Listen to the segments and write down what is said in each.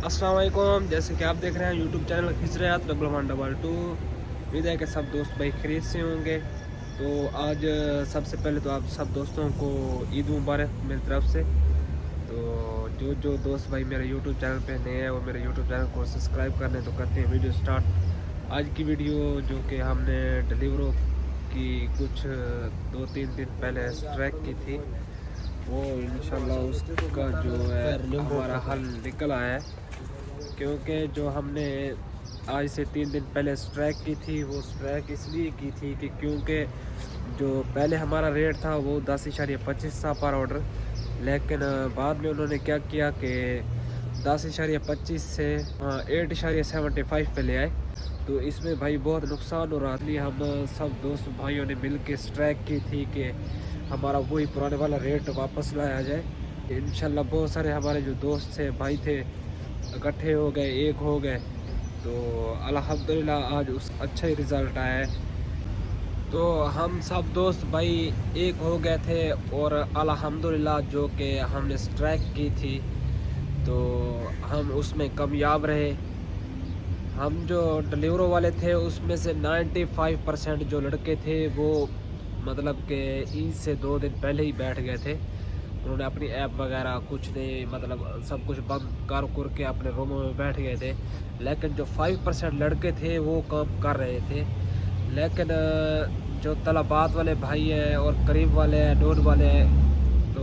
अस्सलाम वालेकुम। जैसे कि आप देख रहे हैं यूट्यूब चैनल खिजरत डबल 2। उम्मीद है कि सब दोस्त भाई खरीद से होंगे। तो आज सबसे पहले तो आप सब दोस्तों को ईद मुबारक मेरी तरफ से। तो जो दोस्त भाई मेरे यूट्यूब चैनल पे नए हैं वो मेरे यूट्यूब चैनल को सब्सक्राइब करने तो करते हैं। Video start. आज की वीडियो जो कि हमने डिलीवरों की कुछ 2-3 दिन पहले स्ट्राइक की थी, वो इंशाल्लाह उसका जो है हमारा हल निकल आया है। क्योंकि जो हमने आज से 3 दिन पहले स्ट्राइक की थी, वो स्ट्राइक इसलिए की थी कि क्योंकि जो पहले हमारा रेट था वो 10.25 था पर ऑर्डर, लेकिन बाद में उन्होंने क्या किया कि 10.25 से 8.75 पे ले आए। तो इसमें भाई बहुत नुकसान हो रहा था। हम सब दोस्त भाइयों ने मिल के स्ट्राइक की थी कि हमारा वही पुराने वाला रेट वापस लाया जाए। इंशाल्लाह बहुत सारे हमारे जो दोस्त थे भाई थे इकट्ठे हो गए, एक हो गए। तो अल्हम्दुलिल्लाह आज उस अच्छा ही रिज़ल्ट आया है। तो हम सब दोस्त भाई एक हो गए थे और अल्हम्दुलिल्लाह जो कि हमने स्ट्राइक की थी तो हम उसमें कामयाब रहे। हम जो डिलीवरों वाले थे उसमें से 95% जो लड़के थे वो मतलब कि ईद से 2 दिन पहले ही बैठ गए थे। उन्होंने अपनी ऐप वगैरह कुछ नहीं, मतलब सब कुछ बंद कर के अपने रूमों में बैठ गए थे। लेकिन जो 5% लड़के थे वो काम कर रहे थे। लेकिन जो तलबात वाले भाई हैं और करीब वाले हैं, नून वाले हैं, तो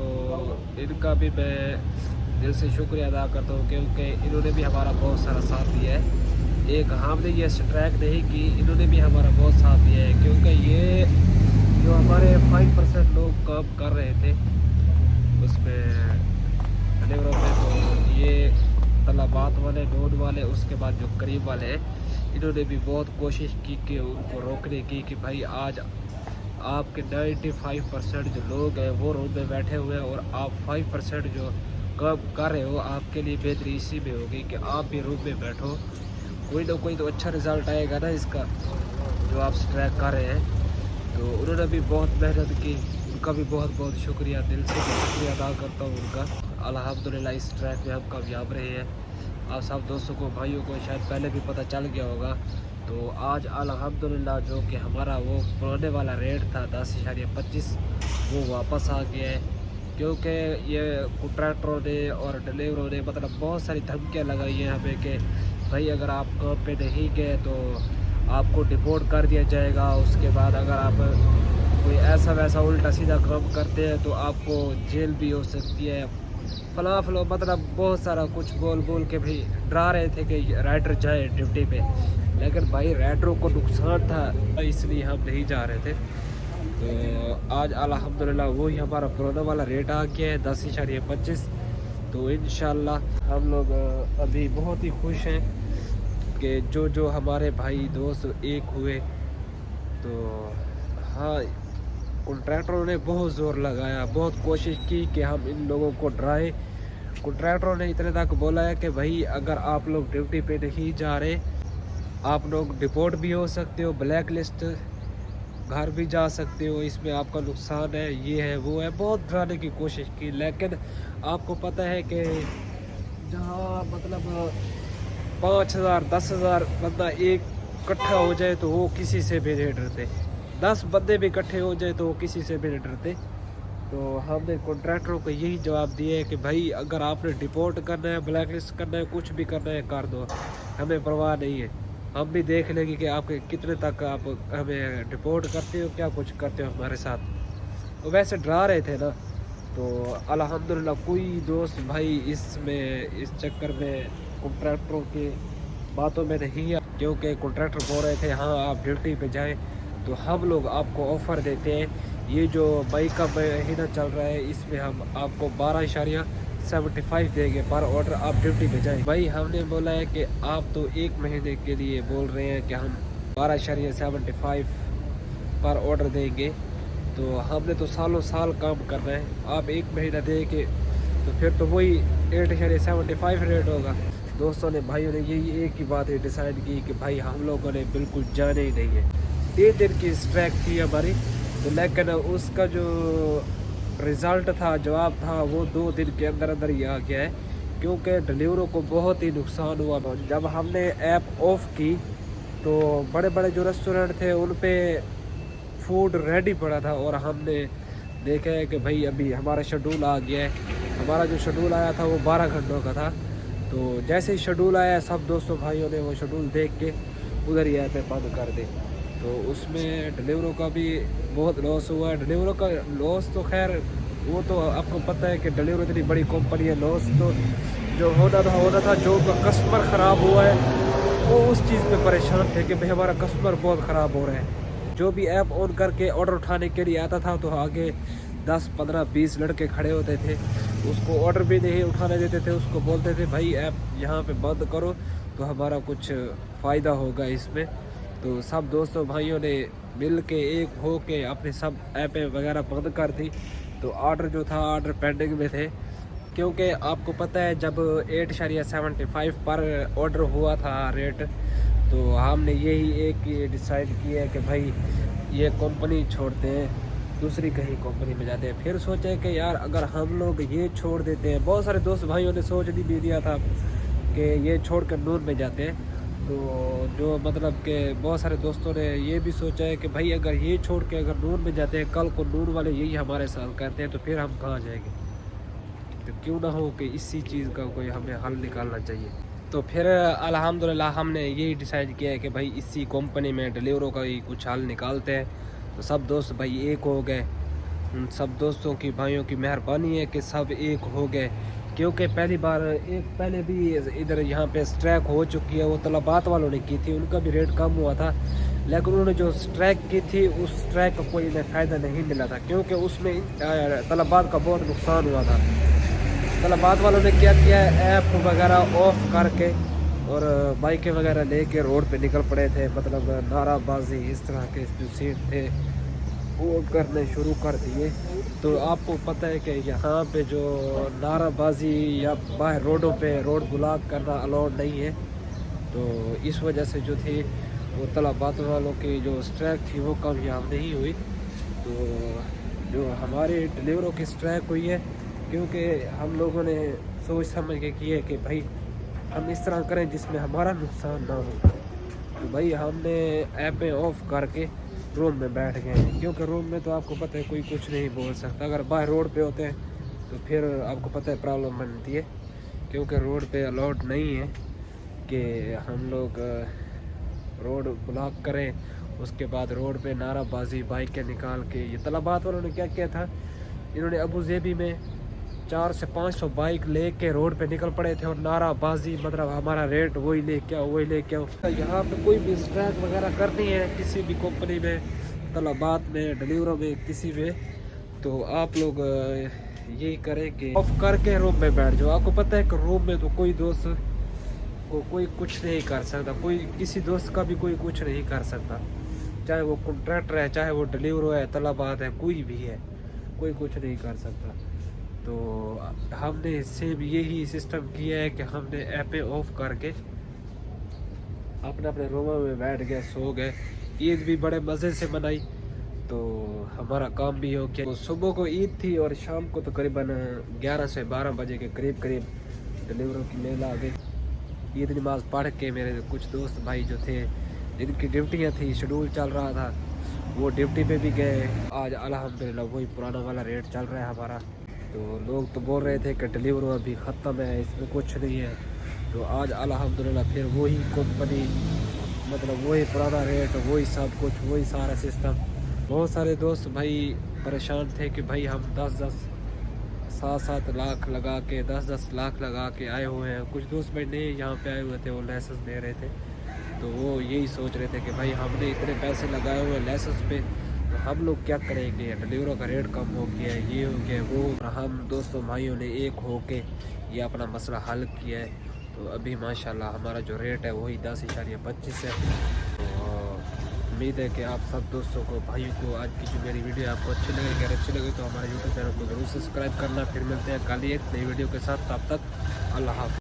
इनका भी मैं दिल से शुक्रिया अदा करता हूँ क्योंकि इन्होंने भी हमारा बहुत सारा साथ दिया है। एक हमने ये स्ट्राइक नहीं की, इन्होंने भी हमारा बहुत साथ दिया है। क्योंकि ये जो हमारे 5% लोग काम कर रहे थे उसमें डिलीवरों में, तो ये तलबात वाले, नोन वाले, उसके बाद जो करीब वाले हैं, इन्होंने भी बहुत कोशिश की कि उनको रोकने की कि भाई आज आपके 95% जो लोग हैं वो रूम में बैठे हुए हैं और आप 5% जो काम कर रहे हो, आपके लिए बेहतरी इसी में होगी कि आप भी रूम में बैठो। कोई ना कोई तो अच्छा रिज़ल्ट आएगा ना इसका, जो आप स्ट्राइक कर रहे हैं। तो उन्होंने भी बहुत मेहनत की, उनका भी बहुत बहुत शुक्रिया, दिल से शुक्रिया अदा करता हूँ उनका। अल्हम्दुलिल्लाह इस ट्रैक में हम कामयाब रहे हैं। आप सब दोस्तों को, भाइयों को शायद पहले भी पता चल गया होगा। तो आज अल्हम्दुलिल्लाह जो कि हमारा वो पुराने वाला रेट था 10.25 वो वापस आ गया है। क्योंकि ये कॉन्ट्रैक्टरों ने और डिलीवरों ने मतलब बहुत सारी धमकियाँ लगाई हैं हमें कि भाई अगर आप काम पे नहीं गए तो आपको डिपोर्ट कर दिया जाएगा। उसके बाद अगर आप कोई ऐसा वैसा उल्टा सीधा काम करते हैं तो आपको जेल भी हो सकती है, फला मतलब बहुत सारा कुछ बोल बोल के भी डरा रहे थे कि राइडर जाए ड्यूटी पे। लेकिन भाई राइडरों को नुकसान था इसलिए हम नहीं जा रहे थे। तो आज अल्हम्दुलिल्लाह वही हमारा पुराना वाला रेट आ गया है 10.25। तो इंशाल्लाह हम लोग अभी बहुत ही खुश हैं कि जो हमारे भाई दोस्त एक हुए। तो हाँ, कॉन्ट्रैक्टरों ने बहुत ज़ोर लगाया, बहुत कोशिश की कि हम इन लोगों को डराएं। कॉन्ट्रैक्टरों ने इतने तक बोला है कि भाई अगर आप लोग ड्यूटी पे नहीं जा रहे, आप लोग डिपोर्ट भी हो सकते हो, ब्लैक लिस्ट, घर भी जा सकते हो, इसमें आपका नुकसान है, ये है वो है। बहुत डराने की कोशिश की। लेकिन आपको पता है कि जहाँ मतलब 5,000 10,000 बंदा एक इकट्ठा हो जाए तो वो किसी से भी नहीं डरते। 10 बंदे भी इकट्ठे हो जाए तो वो किसी से भी नहीं डरते। तो हमने कॉन्ट्रैक्टरों को यही जवाब दिया है कि भाई अगर आपने डिपोर्ट करना है, ब्लैक लिस्ट करना है, कुछ भी करना है कर दो, हमें परवाह नहीं है। हम भी देख लेंगे कि आपके कितने तक आप हमें डिपोर्ट करते हो, क्या कुछ करते हो हमारे साथ। वो वैसे डरा रहे थे ना। तो अल्हम्दुलिल्लाह कोई दोस्त भाई इस चक्कर में कॉन्ट्रैक्टरों की बातों में नहीं है। क्योंकि कॉन्ट्रैक्टर बोल रहे थे हाँ आप ड्यूटी पे जाएं, तो हम लोग आपको ऑफ़र देते हैं। ये जो मई का महीना चल रहा है इसमें हम आपको 12.75 देंगे पर ऑर्डर, आप ड्यूटी पे जाएं। भाई हमने बोला है कि आप तो 1 महीने के लिए बोल रहे हैं कि हम 12.75 पर ऑर्डर देंगे, तो हमने तो सालों साल काम करना है। आप 1 महीना देंगे तो फिर तो वही 8.75 रेट होगा। दोस्तों ने, भाइयों ने यही एक ही बात है डिसाइड की कि भाई हम लोगों ने बिल्कुल जाने ही नहीं है। 3 दिन की स्ट्राइक थी हमारी, तो लेकिन उसका जो रिज़ल्ट था, जवाब था, वो 2 दिन के अंदर अंदर ही आ गया है। क्योंकि डिलीवरों को बहुत ही नुकसान हुआ। जब हमने ऐप ऑफ की तो बड़े बड़े जो रेस्टोरेंट थे उन पे फूड रेडी पड़ा था, और हमने देखा है कि भाई अभी हमारा शेड्यूल आ गया है। हमारा जो शेड्यूल आया था वो 12 घंटों का था। तो जैसे ही शेड्यूल आया सब दोस्तों भाइयों ने वो शेड्यूल देख के उधर ही ऐप बंद कर दी। तो उसमें डिलीवरों का भी बहुत लॉस हुआ है। डिलीवरों का लॉस तो खैर वो तो आपको पता है कि डिलीवरी इतनी बड़ी कंपनी है, लॉस तो जो होना था जो कस्टमर ख़राब हुआ है वो उस चीज़ पे परेशान थे कि भाई हमारा कस्टमर बहुत ख़राब हो रहा है। जो भी ऐप ऑन करके ऑर्डर उठाने के लिए आता था तो आगे 10, 15, 20 लड़के खड़े होते थे, उसको ऑर्डर भी नहीं उठाने देते थे। उसको बोलते थे भाई ऐप यहाँ पे बंद करो तो हमारा कुछ फ़ायदा होगा इसमें। तो सब दोस्तों भाइयों ने मिल के एक हो के अपने सब ऐपें वगैरह बंद कर दी। तो ऑर्डर जो था ऑर्डर पेंडिंग में थे, क्योंकि आपको पता है जब 8.75 पर ऑर्डर हुआ था रेट, तो हमने यही एक डिसाइड किया कि भाई ये कंपनी छोड़ते हैं, दूसरी कहीं कंपनी में जाते हैं। फिर सोचे कि यार अगर हम लोग ये छोड़ देते हैं, बहुत सारे दोस्त भाइयों ने सोच भी दिया था कि ये छोड़ कर नून में जाते हैं। तो जो मतलब कि बहुत सारे दोस्तों ने ये भी सोचा है कि भाई अगर ये छोड़ के अगर नून में जाते हैं, कल को नून वाले यही हमारे साथ करते हैं तो फिर हम कहाँ जाएंगे। तो क्यों ना हो कि इसी चीज़ का कोई हमें हल निकालना चाहिए। तो फिर अल्हम्दुलिल्लाह हमने यही डिसाइड किया है कि भाई इसी कंपनी में डिलीवरों का ही कुछ हल निकालते हैं। तो सब दोस्त भाई एक हो गए। सब दोस्तों की भाइयों की मेहरबानी है कि सब एक हो गए, क्योंकि पहली बार एक पहले भी इधर यहाँ पे स्ट्राइक हो चुकी है। वो तलबात वालों ने की थी, उनका भी रेट कम हुआ था, लेकिन उन्होंने जो स्ट्राइक की थी उस स्ट्राइक का कोई इन्हें फ़ायदा नहीं मिला था, क्योंकि उसमें तलबात का बहुत नुकसान हुआ था। तलबात वालों ने क्या किया, ऐप वगैरह ऑफ करके और बाइकें वगैरह लेके रोड पे निकल पड़े थे। मतलब नाराबाजी इस तरह के जो सीट थे वो करने शुरू कर दिए। तो आपको पता है कि यहाँ पे जो नाराबाजी या बाहर रोडों पे रोड ब्लॉक करना अलाउड नहीं है। तो इस वजह से जो थी वो तलबात वालों की जो स्ट्राइक थी वो कामयाब नहीं हुई। तो जो हमारे डिलीवरों की स्ट्राइक हुई है, क्योंकि हम लोगों ने सोच समझ के किए कि भाई हम इस तरह करें जिसमें हमारा नुकसान ना हो। तो भाई हमने ऐपें ऑफ करके रूम में बैठ गए हैं, क्योंकि रूम में तो आपको पता है कोई कुछ नहीं बोल सकता। अगर बाहर रोड पे होते हैं तो फिर आपको पता है प्रॉब्लम बनती है, क्योंकि रोड पे अलाउड नहीं है कि हम लोग रोड ब्लॉक करें, उसके बाद रोड पे नाराबाजी बाइकें निकाल के। ये तलबात वालों ने क्या किया था, इन्होंने अबू ज़ेबी में 400 से 500 बाइक लेके रोड पे निकल पड़े थे और नाराबाजी, मतलब हमारा रेट वही लेके आओ वही लेके आओ। यहाँ पे कोई भी स्ट्राइक वगैरह करनी है किसी भी कंपनी में, तलबात में, डिलीवरों में, किसी में, तो आप लोग यही करें कि ऑफ करके रूम में बैठ जाओ। आपको पता है कि रूम में तो कोई दोस्त को कोई कुछ नहीं कर सकता, कोई किसी दोस्त का भी कोई कुछ नहीं कर सकता, चाहे वो कॉन्ट्रैक्टर है, चाहे वो डिलीवर है, तलबात है, कोई भी है, कोई कुछ नहीं कर सकता। तो हमने सेम यही सिस्टम किया है कि हमने ऐपें ऑफ करके अपने अपने रूमों में बैठ गए, सो गए। ईद भी बड़े मज़े से मनाई, तो हमारा काम भी हो गया। तो सुबह को ईद थी और शाम को तकरीबन 11 से 12 बजे के करीब डिलीवरों की मेल आ गई। ईद नमाज़ पढ़ के मेरे कुछ दोस्त भाई जो थे जिनकी ड्यूटियाँ थी, शेड्यूल चल रहा था, वो ड्यूटी पे भी गए। आज अल्हम्दुलिल्लाह वही पुराना वाला रेट चल रहा है हमारा। तो लोग तो बोल रहे थे कि डिलीवर अभी ख़त्म है, इसमें कुछ नहीं है। तो आज अल्हम्दुलिल्लाह फिर वही कंपनी, मतलब वही पुराना रेट, वही सब कुछ, वही सारा सिस्टम। बहुत सारे दोस्त भाई परेशान थे कि भाई हम 10-10, 7-7 लाख लगा के, 10-10 लाख लगा के आए हुए हैं। कुछ दोस्त भाई नए यहाँ पे आए हुए थे, वो लाइसेंस दे रहे थे, तो वो यही सोच रहे थे कि भाई हमने इतने पैसे लगाए हुए लाइसेंस पे, तो हम लोग क्या करेंगे, डिलीवरों का रेट कम हो गया है, ये हो गया वो। हम दोस्तों भाइयों ने एक हो के ये अपना मसला हल किया है। तो अभी माशाल्लाह हमारा जो रेट है वही 10.25 है। तो उम्मीद है कि आप सब दोस्तों को, भाइयों को आज की जो मेरी वीडियो आपको अच्छी लगे, अगर अच्छी लगे तो हमारे यूट्यूब चैनल को ज़रूर सब्सक्राइब करना। फिर मिलते हैं कल एक नई वीडियो के साथ, तब तक अल्लाह हाफ़िज़।